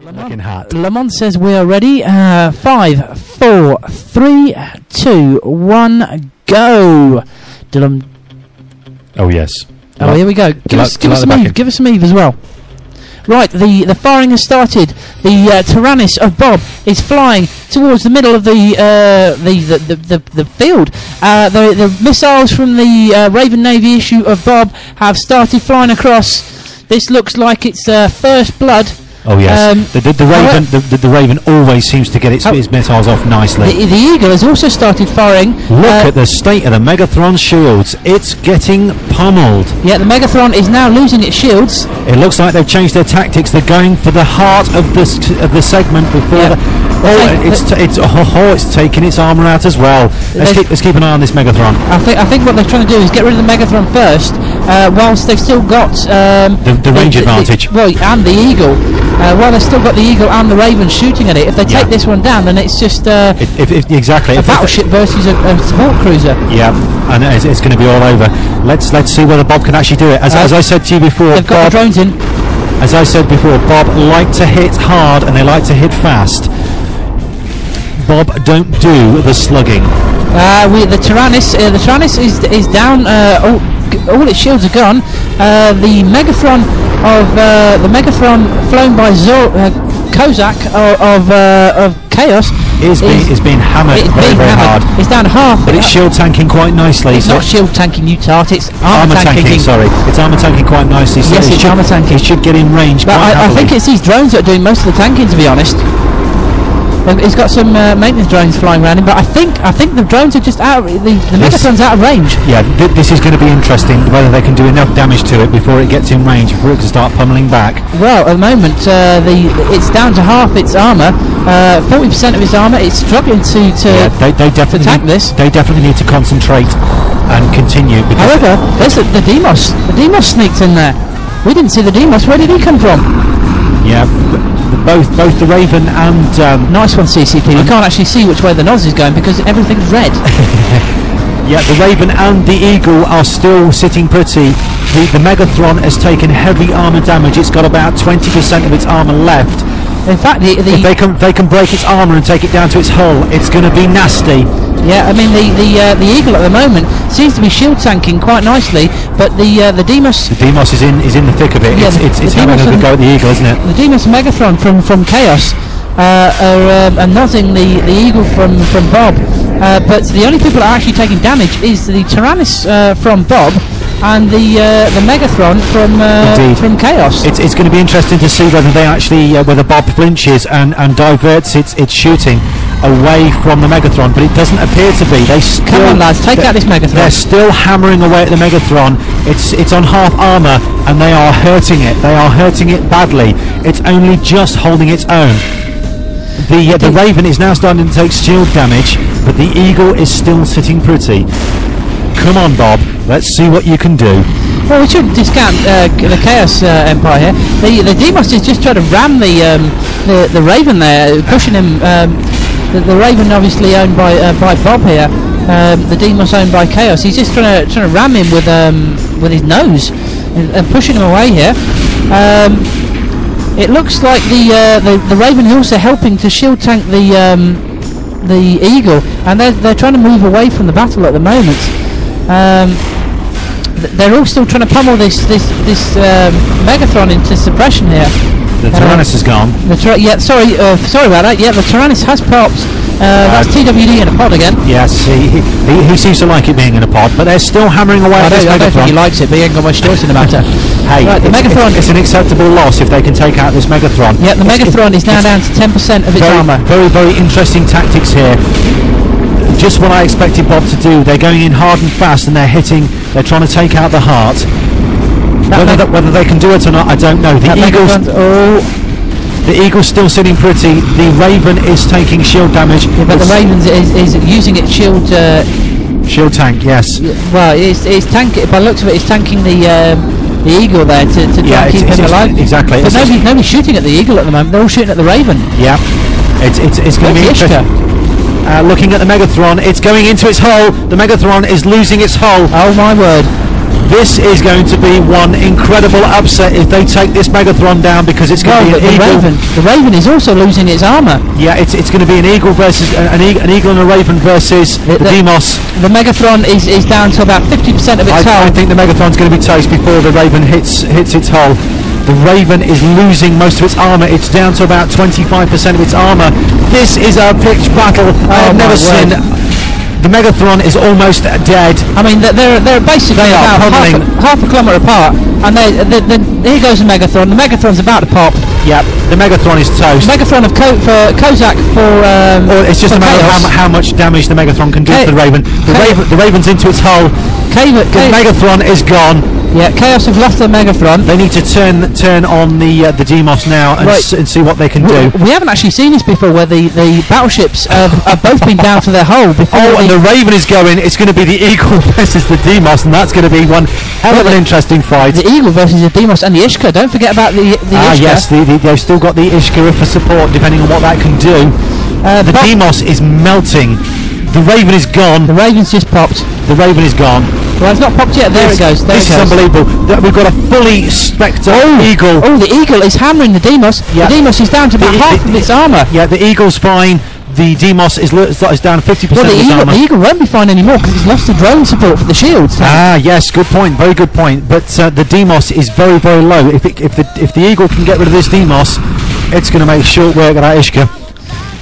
Lamont says we are ready. 5, 4, 3, 2, 1, go. Oh yes. Oh, here we go. Give us some Eve. Give us some Eve as well. Right, the firing has started. The Tyrannus of Bob is flying towards the middle of the field. The missiles from the Raven Navy issue of Bob have started flying across. This looks like it's first blood. Oh yes, the Raven always seems to get its missiles off nicely. The Eagle has also started firing. Look at the state of the Megathron shields. It's getting pummeled. Yeah, the Megathron is now losing its shields. It looks like they've changed their tactics. They're going for the heart of the segment before it's taking its armour out as well. Let's keep an eye on this Megathron. I think what they're trying to do is get rid of the Megathron first, whilst they've still got the range advantage. And the Eagle. While they've still got the Eagle and the Raven shooting at it, if they take this one down, then it's just exactly a battleship versus a support cruiser. Yeah, and it's going to be all over. Let's see whether Bob can actually do it. As I said to you before, they've got the drones in. As I said before, Bob like to hit hard and they like to hit fast. Bob don't do the slugging. The Tyrannus is down. All its shields are gone. The Megathron flown by Kozak of KAOS is being hammered very hard. It's down half, but it's shield tanking quite nicely. It's not shield tanking, you tart. It's armour tanking. Sorry, it's armour tanking quite nicely. So yes, it's armour tanking. It should get in range. But I think it's these drones that are doing most of the tanking, to be honest. It's got some maintenance drones flying around him, but I think the drones are just out. The Megathron's out of range. Yeah, this is going to be interesting whether they can do enough damage to it before it gets in range, before it can start pummeling back. Well, at the moment, it's down to half its armour, 40% of its armour. It's struggling to attack this. They definitely need to concentrate and continue. However, there's the Demos. The Demos sneaked in there. We didn't see the Demos. Where did he come from? Yeah. Both the Raven and nice one, CCP. We can't actually see which way the Noz is going because everything's red. Yeah, the Raven and the Eagle are still sitting pretty. The Megathron has taken heavy armour damage. It's got about 20% of its armour left. In fact, if they can break its armour and take it down to its hull, it's going to be nasty. Yeah, I mean the Eagle at the moment seems to be shield tanking quite nicely, but the Demos. The Demos is in the thick of it. Yeah, it's having a good go at the Eagle, isn't it? The Demos Megathron from KAOS are nozzing the Eagle from Bob, but the only people that are actually taking damage is the Tyrannus from Bob and the Megathron from KAOS. It's going to be interesting to see whether they actually whether Bob flinches and diverts its shooting away from the Megathron, but it doesn't appear to be. Come on, lads, take out this Megathron. They're still hammering away at the Megathron. It's on half armour and they are hurting it. They are hurting it badly. It's only just holding its own. The Raven is now starting to take shield damage, but the Eagle is still sitting pretty. Come on, Bob. Let's see what you can do. Well, we shouldn't discount the KAOS Empire here. The Demos is just trying to ram the Raven there, pushing him. The Raven, obviously owned by Bob here. The Demos owned by KAOS. He's just trying to ram him with his nose and pushing him away here. It looks like the Raven is also helping to shield tank the Eagle, and they're trying to move away from the battle at the moment. They're all still trying to pummel this Megathron into suppression here. The Tyrannus is gone. Sorry about that. Yeah, the Tyrannus has popped. That's TWD in a pod again. Yes, he seems to like it being in a pod, but they're still hammering away at this Megathron. I don't think he likes it, but he ain't got much choice in the matter. Hey, right, the Megathron. It's an acceptable loss if they can take out this Megathron. Yeah, the Megathron is now down to 10% of its armour. Very, very interesting tactics here. Just what I expected Bob to do. They're going in hard and fast, and they're trying to take out the heart. Whether they can do it or not, I don't know. The Eagle's still sitting pretty. The Raven is taking shield damage. Yeah, but the Raven is using its shield. Shield tank, yes. Well, it's tanking. By the looks of it, it's tanking the Eagle there to try and keep him alive. Exactly. But nobody's shooting at the Eagle at the moment. They're all shooting at the Raven. Yeah. It's going to be interesting. Looking at the Megathron, it's going into its hull. The Megathron is losing its hull. Oh my word! This is going to be one incredible upset if they take this Megathron down, because it's going to be an eagle. The Raven is also losing its armour. Yeah, it's going to be an eagle versus an eagle and a Raven versus the Demos. The Megathron is down to about 50% of its hull. I think the Megathron's going to be toast before the Raven hits its hull. The Raven is losing most of its armour. It's down to about 25% of its armour. This is a pitched battle I have never seen. The Megathron is almost dead. I mean, they're basically about half a kilometre apart, and here goes the Megathron. The Megathron's about to pop. Yeah, the Megathron is toast. Megathron for Kozak or it's just a matter of how much damage the Megathron can do to the Raven. The Raven's into its hull. The Megathron is gone. Yeah, KAOS have lost their Megathron. They need to turn on the Demos now and see what they can do. We haven't actually seen this before, where the battleships have both been down to their hull before. And the Raven is going. It's going to be the Eagle versus the Demos, and that's going to be one hell of an interesting fight. The Eagle versus the Demos and the Ishka. Don't forget about the Ishka. Yes, they've still got the Ishka for support, depending on what that can do. The Demos is melting. The Raven is gone. The Raven's just popped. The Raven is gone. Well, it's not popped yet. There it goes. This is unbelievable. We've got a fully Spectre Eagle. Oh, the Eagle is hammering the Demos. Yeah. The Demos is down to about half of its armour. Yeah, the Eagle's fine. The Demos is down 50% of its armour. The Eagle won't be fine anymore because it's lost the drone support for the shields. Yes, good point. Very good point. But the Demos is very, very low. If the Eagle can get rid of this Demos, it's going to make short work of that Ishka,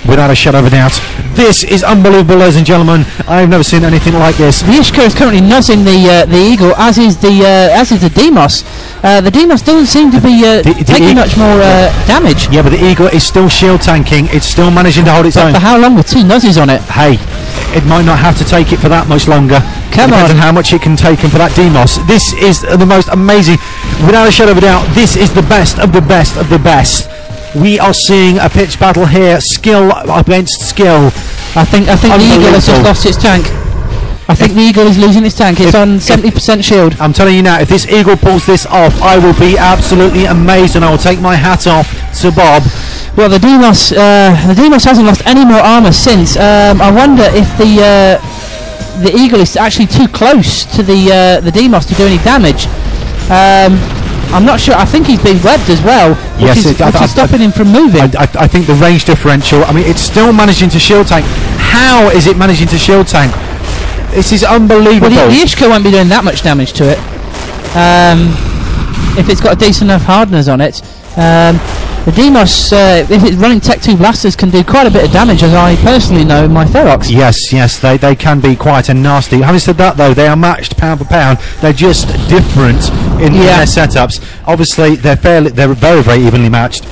without a shadow of a doubt. This is unbelievable, ladies and gentlemen. I've never seen anything like this. The Ishka is currently nuzzing the Eagle, as is the Demos. The Demos doesn't seem to be taking much more damage. Yeah, but the Eagle is still shield tanking. It's still managing to hold its own. For how long with 2 nuzzes on it? Hey, it might not have to take it for that much longer. Come on. Depends on how much it can take for that Demos. This is the most amazing. Without a shadow of a doubt, this is the best of the best of the best. We are seeing a pitched battle here, skill against skill. I think the Eagle has just lost its tank. I think the Eagle is losing its tank. It's on 70% shield. I'm telling you now, if this Eagle pulls this off, I will be absolutely amazed, and I will take my hat off to Bob. Well, the Demos hasn't lost any more armour since. I wonder if the Eagle is actually too close to the Demos to do any damage. I'm not sure. I think he's being webbed as well, which is stopping him from moving. I think the range differential, I mean, it's still managing to shield tank. How is it managing to shield tank? This is unbelievable. Well, the Ishka won't be doing that much damage to it. If it's got a decent enough hardness on it. The Demos, if it's running Tech 2 blasters, can do quite a bit of damage, as I personally know in my Ferox. Yes, they can be quite a nasty. Having said that, though, they are matched pound for pound. They're just different in their setups. Obviously, they're very, very evenly matched.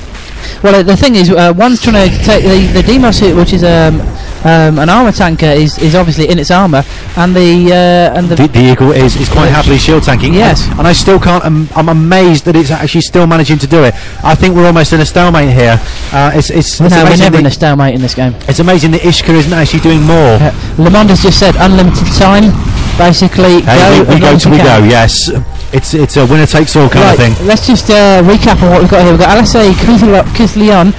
Well, the thing is, one's trying to take the Demos, which is an armour tanker, is obviously in its armour, and the Eagle is quite happily shield tanking. Yes, and I still can't. I'm amazed that it's actually still managing to do it. I think we're almost in a stalemate here. We're never in a stalemate in this game. It's amazing that Ishka isn't actually doing more. Lamond has just said unlimited time. Basically, we go till we go. Yes. It's a winner takes all kind of thing. Let's just recap on what we've got here. We've got Alessei Kislion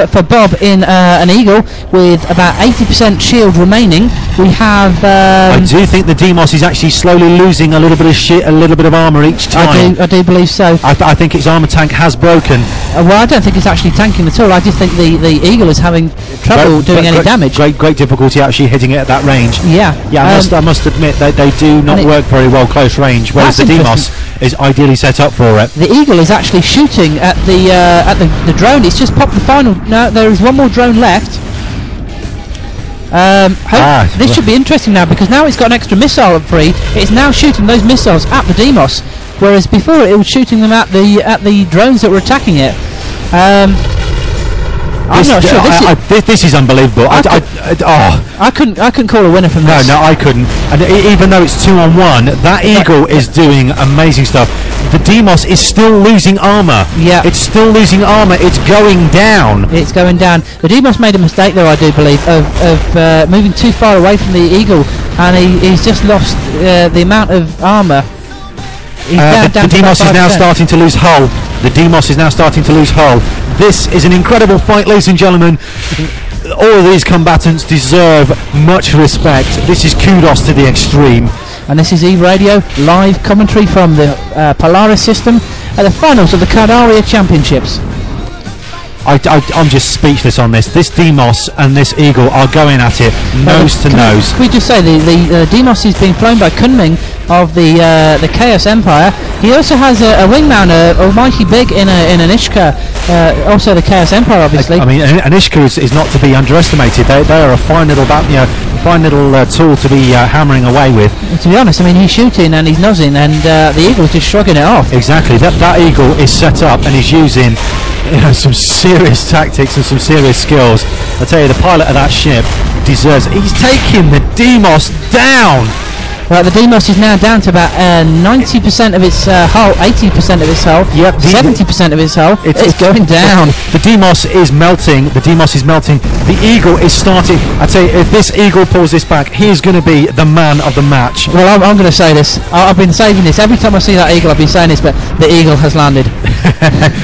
for Bob in an Eagle with about 80% shield remaining. We have. I do think the Demos is actually slowly losing a little bit of armour each time. I do believe so. I think its armour tank has broken. Well, I don't think it's actually tanking at all. I just think the Eagle is having trouble doing any damage. Great difficulty actually hitting it at that range. Yeah. I must admit they do not work very well close range, whereas the Demos is ideally set up for it. The Eagle is actually shooting at the drone. It's just popped the final. No, there is one more drone left. This should be interesting now, because now it's got an extra missile free. It's now shooting those missiles at the Demos, whereas before it was shooting them at the drones that were attacking it. I'm not sure. This is unbelievable. I couldn't call a winner from this. No, I couldn't. And even though it's 2-on-1, that Eagle is doing amazing stuff. The Demos is still losing armour. Yeah, it's still losing armour. It's going down. It's going down. The Demos made a mistake, though, I do believe, of moving too far away from the Eagle, and he's just lost the amount of armour. The Demos is now starting to lose hull. The Demos is now starting to lose hull. This is an incredible fight, ladies and gentlemen. All of these combatants deserve much respect. This is kudos to the extreme. and this is Eve Radio live commentary from the Polaris system at the finals of the Qataria Championships. I'm just speechless on this. This Demos and this Eagle are going at it nose to nose. Can we just say the Demos is being flown by Kunming of the KAOS Empire. He also has a wingman, Almighty Big in an Ishka, also the KAOS Empire, obviously. I mean, an Ishka is not to be underestimated. They are a fine little tool to be hammering away with. To be honest, I mean, he's shooting and he's nozzing, and the Eagle's just shrugging it off. Exactly. That Eagle is set up and he's using some serious tactics and some serious skills. I tell you, the pilot of that ship deserves. He's taking the Demos down. Right, the Demos is now down to about 90% of its hull, 80% of its hull, 70% of its hull. It's going down. The Demos is melting. The Demos is melting. The Eagle is starting. I tell you, if this Eagle pulls this back, he is going to be the man of the match. Well, I'm going to say this. I've been saving this. Every time I see that Eagle, I've been saying this, but the Eagle has landed.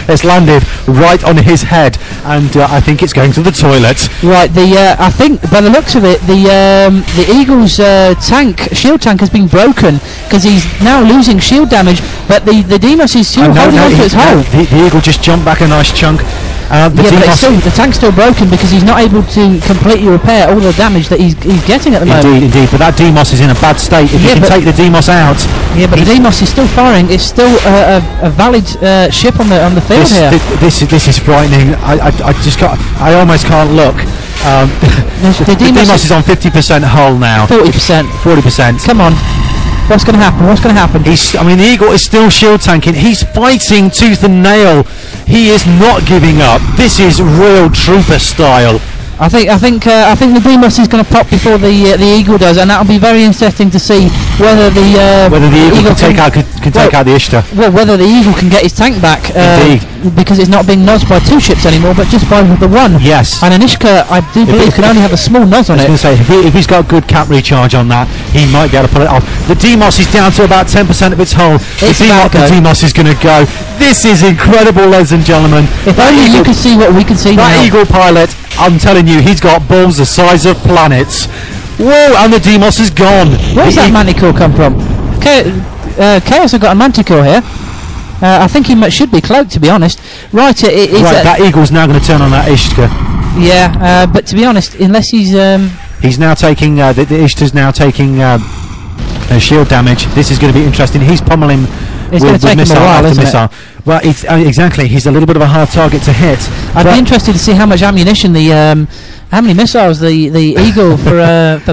It's landed right on his head, and I think it's going to the toilet. Right, I think by the looks of it, the Eagle's shield tank has been broken because he's now losing shield damage, but the Demos is still holding on to its hull. The Eagle just jumped back a nice chunk. But the tank's still broken because he's not able to completely repair all the damage that he's getting at the moment. Indeed. But that Demos is in a bad state. If you can take the Demos out. Yeah, but the Demos is still firing. It's still a valid ship on the field here. This is frightening. I almost can't look. The Demos is on 50% hull now. 40%. 40%. Come on. What's going to happen? The Eagle is still shield tanking. He's fighting tooth and nail. He is not giving up. This is real trooper style. I think the Demos is going to pop before the Eagle does, and that'll be very interesting to see whether the Eagle can take out the Ishtar. Well, whether the Eagle can get his tank back. Indeed. Because it's not being nozzed by two ships anymore, but just by the one. Yes. And an Ishka, I do believe, can only have a small nuzz on it. I was going to say, if he's got good cap recharge on that, he might be able to pull it off. The Demos is down to about 10% of its hull. The Demos is going to go. This is incredible, ladies and gentlemen. If only you could see what we can see now. That Eagle pilot, I'm telling you, he's got balls the size of planets. Whoa, and the Demos is gone. Where's that Manticore come from? KAOS have got a Manticore here. I think he should be cloaked, to be honest. Right, that Eagle's now going to turn on that Ishtar. Yeah, but to be honest, unless he's now taking the Ishtar's now taking shield damage. This is going to be interesting. He's pummeling with missile after missile. Well, exactly. He's a little bit of a hard target to hit. I'd be interested to see how much ammunition how many missiles the Eagle for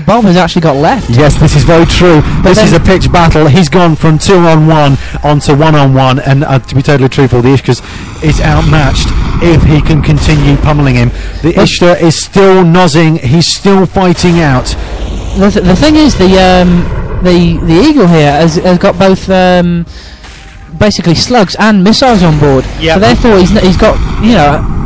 BoB has actually got left. Yes, this is very true. This is a pitched battle. He's gone from 2-on-1 onto 1-on-1, and to be totally truthful, the Ishtar is outmatched if he can continue pummeling him. The Ishtar is still nozzing. He's still fighting out. The thing is, the Eagle here has got both basically slugs and missiles on board. Yep. So therefore he's got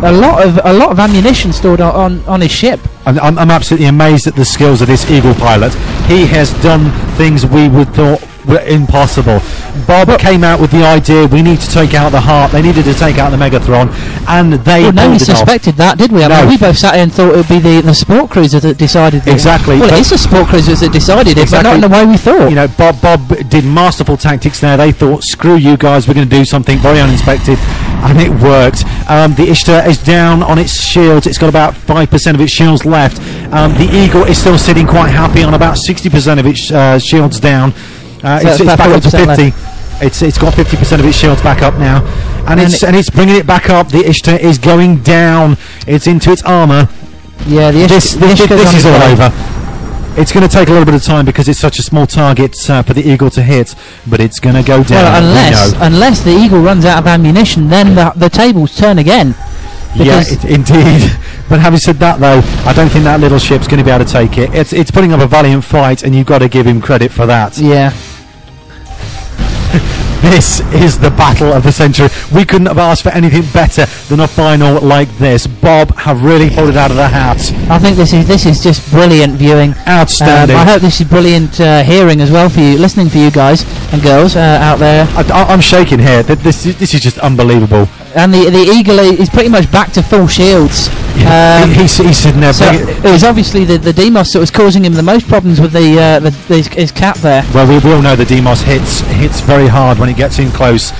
a lot of ammunition stored on his ship. I'm absolutely amazed at the skills of this Eagle pilot. He has done things we would thought were impossible. BoB came out with the idea we need to take out the Heart. They needed to take out the Megatron, and they well, nobody suspected that, did we? I mean, we both sat here and thought it would be the sport cruiser that decided it. Exactly. Well, it is the sport cruisers that decided it, but not in the way we thought. BoB did masterful tactics there. They thought, screw you guys, we're going to do something very uninspected, and it worked. The Ishtar is down on its shields. It's got about 5% of its shields left. The Eagle is still sitting quite happy on about 60% of its shields down. It's back up to 50. It's got 50% of its shields back up now, and it's bringing it back up. The Ishtar is going down. It's into its armour. Yeah, this is all over. It's going to take a little bit of time because it's such a small target for the Eagle to hit, but it's going to go down. Well, unless the Eagle runs out of ammunition, then the tables turn again. Yeah, indeed. But having said that, though, I don't think that little ship's going to be able to take it. It's putting up a valiant fight, and you've got to give him credit for that. Yeah. This is the battle of the century. We couldn't have asked for anything better than a final like this. BoB have really pulled it out of the hat. I think this is just brilliant viewing. Outstanding. I hope this is brilliant hearing as well for you, listening for you guys and girls out there. I'm shaking here. This is just unbelievable. And the eagle is pretty much back to full shields. He's sitting there. So it was obviously the Demos that was causing him the most problems with his cap there. Well, we all know the Demos hits very hard when it gets in close.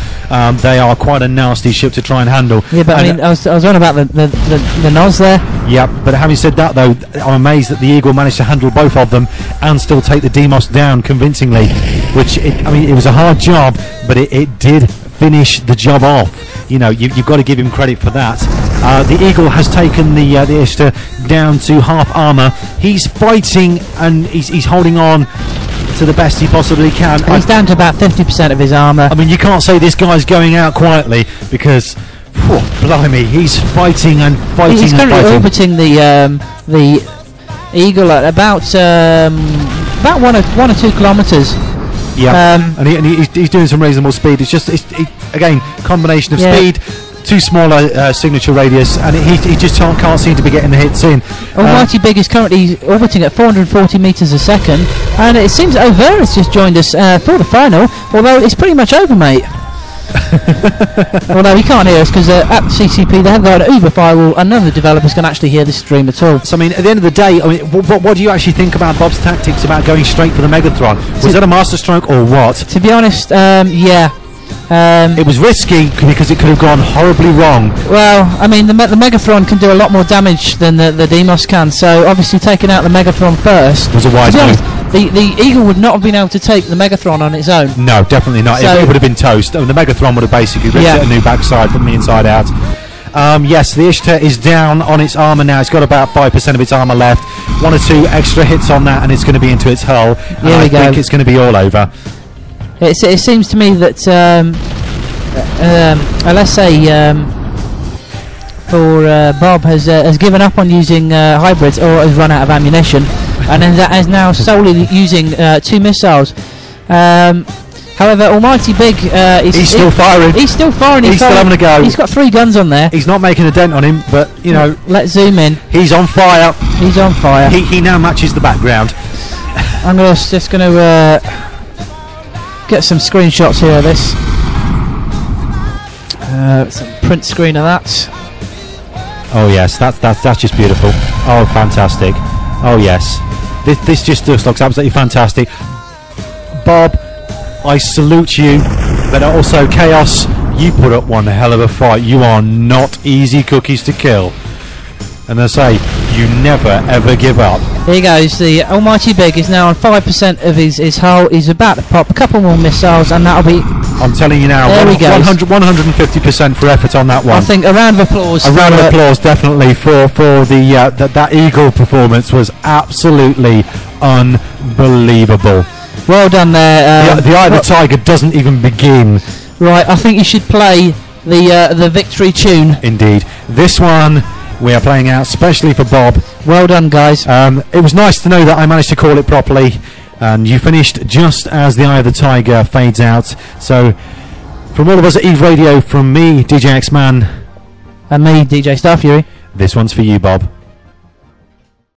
They are quite a nasty ship to try and handle. Yeah, but I mean, I was on about the Nos there. Yeah, but having said that, though, I'm amazed that the Eagle managed to handle both of them and still take the Demos down convincingly. It was a hard job, but it did finish the job off. You know, you've got to give him credit for that. The Eagle has taken the Ishtar down to half armour. He's fighting and he's holding on to the best he possibly can. And he's down to about 50% of his armour. I mean, you can't say this guy's going out quietly because, blimey, he's fighting and fighting. He's currently orbiting the Eagle at about 1 or 2 kilometres. Yeah, and he's doing some reasonable speed. It's just again combination of speed, too small signature radius, and he just can't seem to be getting the hits in. Almighty Big is currently orbiting at 440 metres a second, and it seems Over has just joined us for the final, although it's pretty much over, mate. Well, no, he can't hear us because at CCP they have got an Uber firewall, and none of the developers can actually hear this stream at all. So, I mean, at the end of the day, I mean, what do you actually think about Bob's tactics about going straight for the Megatron? Was that a masterstroke or what? To be honest, yeah. It was risky because it could have gone horribly wrong. Well, I mean, the Megatron can do a lot more damage than the Demos can, so obviously taking out the Megatron first was a wise move. The Eagle would not have been able to take the Megatron on its own. No, definitely not. So it would have been toast. I mean, the Megatron would have basically ripped it a new backside from the inside out. Yes, the Ishtar is down on its armour now. It's got about 5% of its armour left. 1 or 2 extra hits on that, and it's going to be into its hull. And I think it's going to be all over. It seems to me that let's say BoB has given up on using hybrids or has run out of ammunition, and is now solely using 2 missiles. However, Almighty Big he's still firing. He's still firing. He's still having a go. He's got 3 guns on there. He's not making a dent on him, but you know. Let's zoom in. He's on fire. He's on fire. He now matches the background. I'm just going to get some screenshots here of this. Some print screen of that. Oh yes, that's just beautiful. Oh, fantastic. Oh yes, this just looks absolutely fantastic. BoB, I salute you, but also KAOS, you put up one hell of a fight. You are not easy cookies to kill. And I say, you never ever give up. Here he goes. The Almighty Big is now on 5% of his hull. He's about to pop a couple more missiles, and that'll be. I'm telling you now, 150% for effort on that one. I think a round of applause. A round of applause, definitely, for that Eagle performance was absolutely unbelievable. Well done there. The Eye of the Tiger doesn't even begin. Right, I think you should play the victory tune. Indeed, this one we are playing out specially for BoB. Well done, guys. It was nice to know that I managed to call it properly, and you finished just as the Eye of the Tiger fades out. So, from all of us at Eve Radio, from me, DJ X-Man, and me, DJ Starfury, this one's for you, BoB.